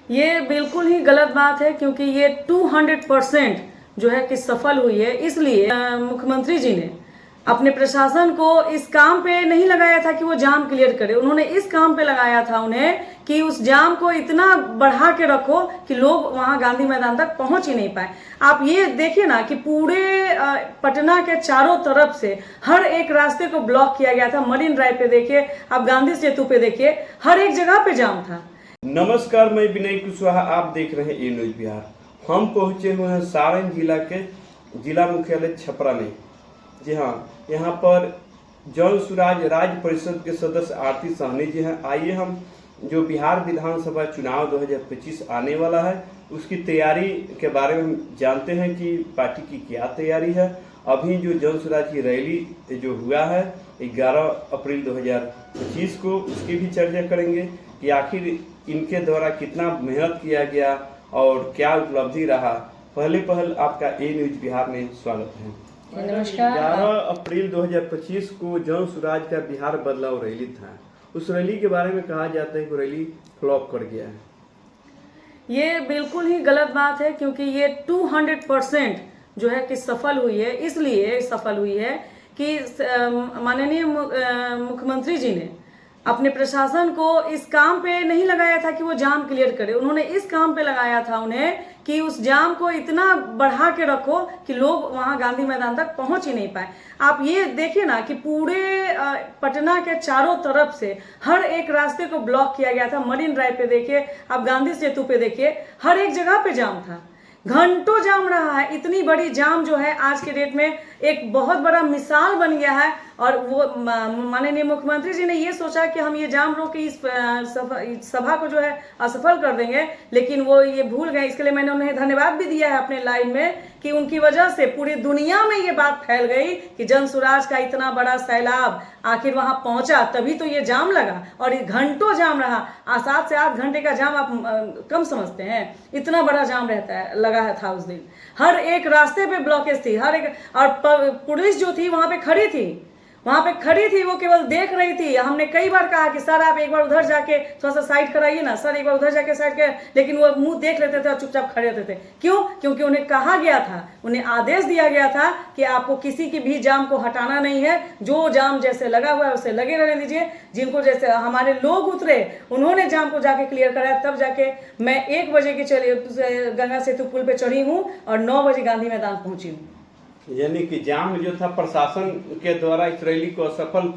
ये बिल्कुल ही गलत बात है, क्योंकि ये 200% जो है कि सफल हुई है। इसलिए मुख्यमंत्री जी ने अपने प्रशासन को इस काम पे नहीं लगाया था कि वो जाम क्लियर करे, उन्होंने इस काम पे लगाया था उन्हें कि उस जाम को इतना बढ़ा के रखो कि लोग वहां गांधी मैदान तक पहुंच ही नहीं पाए। आप ये देखिए ना कि पूरे पटना के चारों तरफ से हर एक रास्ते को ब्लॉक किया गया था। मरीन ड्राइव पे देखिए, आप गांधी सेतु पे देखिए, हर एक जगह पे जाम था। नमस्कार, मैं विनय कुशवाहा, आप देख रहे हैं ए न्यूज बिहार। हम पहुंचे हुए हैं सारण जिला के जिला मुख्यालय छपरा में। जी हाँ, यहाँ पर जन सुराज राज्य परिषद के सदस्य आरती साहनी जी हैं। आइए हम जो बिहार विधानसभा चुनाव 2025 आने वाला है उसकी तैयारी के बारे में हम जानते हैं कि पार्टी की क्या तैयारी है। अभी जो जन सुराज की रैली जो हुआ है 11 अप्रैल 2025 को, उसकी भी चर्चा करेंगे कि आखिर इनके द्वारा कितना मेहनत किया गया और क्या उपलब्धि रहा। पहल आपका ए न्यूज बिहार में स्वागत है। नमस्कार। 11 अप्रैल 2025 को जन सुराज का बिहार बदलाव रैली था। उस रैली के बारे में कहा जाता है कि रैली फ्लॉप कर गया है। ये बिल्कुल ही गलत बात है, क्योंकि ये 200% जो है कि सफल हुई है। इसलिए सफल हुई है कि माननीय मुख्यमंत्री जी ने अपने प्रशासन को इस काम पे नहीं लगाया था कि वो जाम क्लियर करे, उन्होंने इस काम पे लगाया था उन्हें कि उस जाम को इतना बढ़ा के रखो कि लोग वहां गांधी मैदान तक पहुंच ही नहीं पाए। आप ये देखिए ना कि पूरे पटना के चारों तरफ से हर एक रास्ते को ब्लॉक किया गया था। मरीन ड्राइव पे देखिए, आप गांधी सेतु पे देखिए, हर एक जगह पे जाम था, घंटों जाम रहा है। इतनी बड़ी जाम जो है आज के डेट में एक बहुत बड़ा मिसाल बन गया है। और वो माननीय मुख्यमंत्री जी ने ये सोचा कि हम ये जाम रोक के इस सभा को जो है असफल कर देंगे, लेकिन वो ये भूल गए। इसके लिए मैंने उन्हें धन्यवाद भी दिया है अपने लाइन में कि उनकी वजह से पूरी दुनिया में ये बात फैल गई कि जन सुराज का इतना बड़ा सैलाब आखिर वहां पहुंचा, तभी तो ये जाम लगा। और घंटों जाम रहा, 7 से 8 घंटे का जाम आप कम समझते हैं, इतना बड़ा जाम रहता है, लगा था उस दिन। हर एक रास्ते पे ब्लॉकेज थी, हर एक, और पुलिस जो थी वहां पे खड़ी थी, वो केवल देख रही थी। हमने कई बार कहा कि सर आप एक बार उधर जाके थोड़ा सा साइड कराइए ना, सर एक बार उधर जाके साइड कर, लेकिन वो मुंह देख लेते थे और चुपचाप खड़े रहते थे। क्यों? क्योंकि उन्हें कहा गया था, उन्हें आदेश दिया गया था कि आपको किसी की भी जाम को हटाना नहीं है, जो जाम जैसे लगा हुआ है उसे लगे रहने दीजिए। जिनको जैसे हमारे लोग उतरे उन्होंने जाम को जाके क्लियर कराया, तब जाके मैं 1 बजे की गंगा सेतु पुल पे चढ़ी हूँ और 9 बजे गांधी मैदान पहुंची हूँ। यानी कि जाम जो था प्रशासन के द्वारा इस रैली को असफल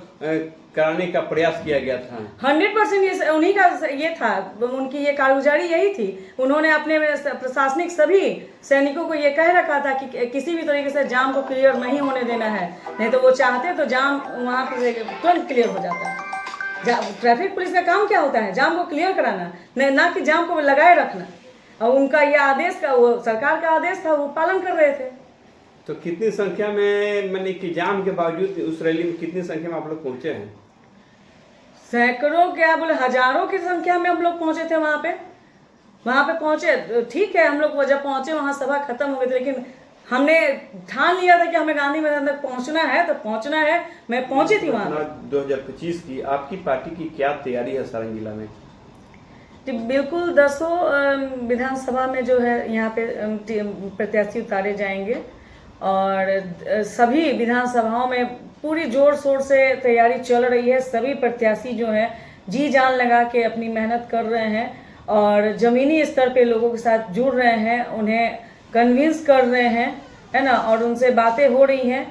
कराने का प्रयास किया गया था। 100% ये उन्हीं का ये था, उनकी ये कारगुजारी यही थी। उन्होंने अपने प्रशासनिक सभी सैनिकों को ये कह रखा था कि किसी भी तरीके से जाम को क्लियर नहीं होने देना है, नहीं तो वो चाहते तो जाम वहाँ पे तुरंत क्लियर हो जाता। ट्रैफिक पुलिस का काम क्या होता है? जाम को क्लियर कराना, ना कि जाम को लगाए रखना। और उनका ये आदेश का, वो सरकार का आदेश था, वो पालन कर रहे थे। तो कितनी संख्या में, मैंने कि जाम के बावजूद उस रैली में कितनी संख्या में आप लोग पहुंचे हैं? सैकड़ों, क्या बोले, हजारों की संख्या में हम लोग पहुंचे थे वहां पे पहुंचे। ठीक है, हम लोग जब पहुंचे वहां सभा खत्म हो गई थी, लेकिन हमने ठान लिया था कि हमें गांधी मैदान तक पहुंचना है, तो पहुंचना है। मैं पहुंची थी वहां। 2025 की आपकी पार्टी की क्या तैयारी है सारण जिला में? बिल्कुल 10 विधानसभा में जो है यहाँ पे प्रत्याशी उतारे जाएंगे और सभी विधानसभाओं में पूरी जोर शोर से तैयारी चल रही है। सभी प्रत्याशी जो हैं जी जान लगा के अपनी मेहनत कर रहे हैं और जमीनी स्तर पे लोगों के साथ जुड़ रहे हैं, उन्हें कन्विंस कर रहे हैं, है ना, और उनसे बातें हो रही हैं।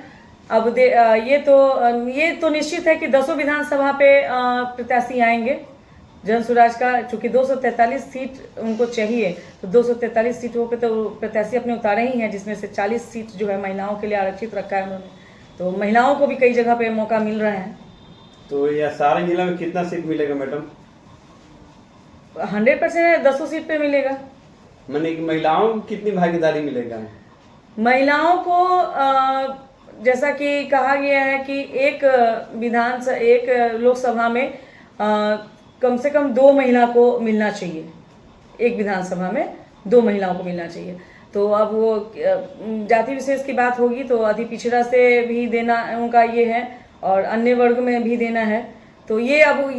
अब ये तो निश्चित है कि 10 विधानसभा पे प्रत्याशी आएंगे जन सुराज का। चूंकि 243 सीट उनको चाहिए, तो 243 सीटों पे तो प्रत्याशी अपने उतारे ही हैं, जिसमें से 40 सीट जो है महिलाओं के लिए आरक्षित रखा है उन्होंने। तो महिलाओं को भी कई जगह पे मौका मिल रहा है। तो यह सारण जिला में कितना सीट मिलेगा मैडम? 100% 10 सीट पे मिलेगा। मैंने कि महिलाओं को कितनी भागीदारी मिलेगा? महिलाओं को जैसा कि कहा गया है कि एक लोकसभा में कम से कम 2 महिला को मिलना चाहिए, एक विधानसभा में 2 महिलाओं को मिलना चाहिए। तो अब वो जाति विशेष की बात होगी तो अति पिछड़ा से भी देना उनका ये है और अन्य वर्ग में भी देना है। तो ये अब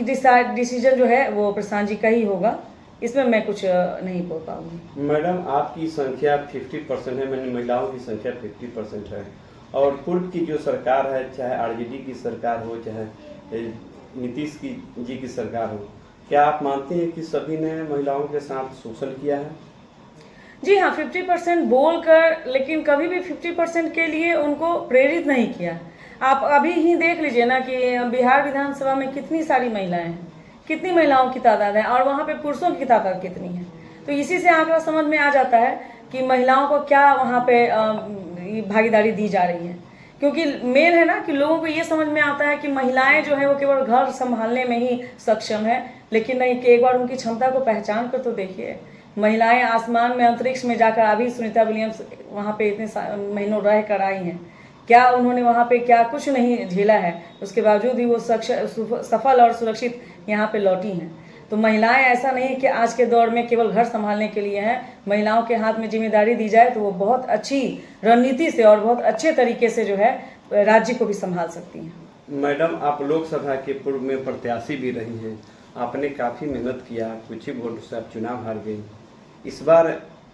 डिसीजन जो है वो प्रशांत जी का ही होगा इसमें मैं कुछ नहीं बोल पाऊंगी। मैडम, आपकी संख्या 50% है, मैंने महिलाओं की संख्या 50% है, और पूर्व की जो सरकार है, चाहे आरजेडी की सरकार हो, चाहे नीतीश जी की सरकार हो, क्या आप मानते हैं कि सभी ने महिलाओं के साथ शोषण किया है? जी हाँ, 50% बोलकर, लेकिन कभी भी 50% के लिए उनको प्रेरित नहीं किया। आप अभी ही देख लीजिए ना कि बिहार विधानसभा में कितनी सारी महिलाएं हैं, कितनी महिलाओं की तादाद है, और वहाँ पे पुरुषों की तादाद कितनी है। तो इसी से आंकड़ा समझ में आ जाता है कि महिलाओं को क्या वहाँ पे भागीदारी दी जा रही है। क्योंकि मेन है ना कि लोगों को ये समझ में आता है कि महिलाएं जो है वो केवल घर संभालने में ही सक्षम है, लेकिन नहीं कि एक बार उनकी क्षमता को पहचान कर तो देखिए। महिलाएं आसमान में, अंतरिक्ष में जाकर, अभी सुनीता विलियम्स वहाँ पे इतने महीनों रह कर आई हैं, क्या उन्होंने वहाँ पे क्या कुछ नहीं झेला है, उसके बावजूद भी वो सफल और सुरक्षित यहाँ पे लौटी हैं। तो महिलाएं ऐसा नहीं कि आज के दौर में केवल घर संभालने के लिए हैं। महिलाओं के हाथ में जिम्मेदारी दी जाए तो वो बहुत अच्छी रणनीति से और बहुत अच्छे तरीके से जो है राज्य को भी संभाल सकती हैं। मैडम, आप लोकसभा के पूर्व में प्रत्याशी भी रही हैं, आपने काफ़ी मेहनत किया, कुछ ही वोट से आप चुनाव हार गई। इस बार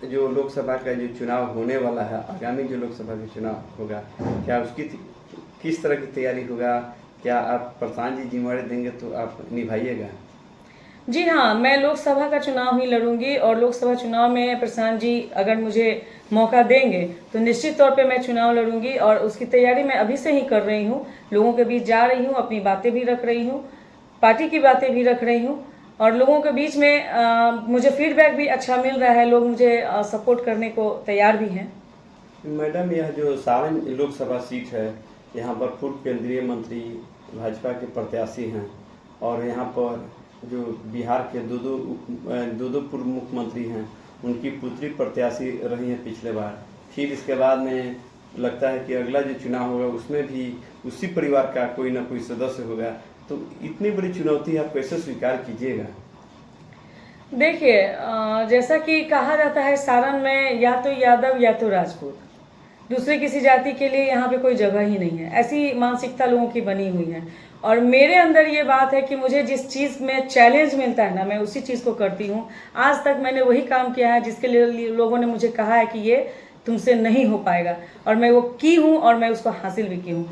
जो लोकसभा का जो चुनाव होने वाला है, आगामी जो लोकसभा का चुनाव होगा, क्या उसकी किस तरह की तैयारी होगा? क्या आप प्रधान जी जिम्मेवारी देंगे तो आप निभाइएगा? जी हाँ, मैं लोकसभा का चुनाव ही लड़ूंगी, और लोकसभा चुनाव में प्रशांत जी अगर मुझे मौका देंगे तो निश्चित तौर पे मैं चुनाव लड़ूंगी, और उसकी तैयारी मैं अभी से ही कर रही हूँ। लोगों के बीच जा रही हूँ, अपनी बातें भी रख रही हूँ, पार्टी की बातें भी रख रही हूँ, और लोगों के बीच में मुझे फीडबैक भी अच्छा मिल रहा है। लोग मुझे सपोर्ट करने को तैयार भी हैं। मैडम, यह जो सारण लोकसभा सीट है, यहाँ पर पूर्व केंद्रीय मंत्री भाजपा के प्रत्याशी हैं, और यहाँ पर जो बिहार के दो पूर्व मुख्यमंत्री हैं, उनकी पुत्री प्रत्याशी रही हैं पिछले बार। फिर इसके बाद में लगता है कि अगला जो चुनाव होगा उसमें भी उसी परिवार का कोई ना कोई सदस्य होगा, तो इतनी बड़ी चुनौती आप कैसे स्वीकार कीजिएगा? देखिए, जैसा कि कहा जाता है सारण में या तो यादव या तो राजपूत, दूसरे किसी जाति के लिए यहाँ पे कोई जगह ही नहीं है। ऐसी मानसिकता लोगों की बनी हुई है, और मेरे अंदर ये बात है कि मुझे जिस चीज़ में चैलेंज मिलता है ना, मैं उसी चीज़ को करती हूँ। आज तक मैंने वही काम किया है जिसके लिए लोगों ने मुझे कहा है कि ये तुमसे नहीं हो पाएगा, और मैं वो की हूँ और मैं उसको हासिल भी की हूँ।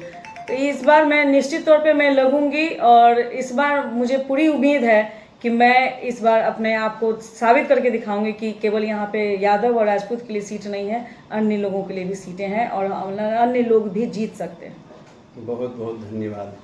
तो इस बार मैं निश्चित तौर पे मैं लगूंगी, और इस बार मुझे पूरी उम्मीद है कि मैं इस बार अपने आप को साबित करके दिखाऊंगी कि केवल यहाँ पे यादव और राजपूत के लिए सीट नहीं है, अन्य लोगों के लिए भी सीटें हैं, और अन्य लोग भी जीत सकते हैं। बहुत बहुत धन्यवाद।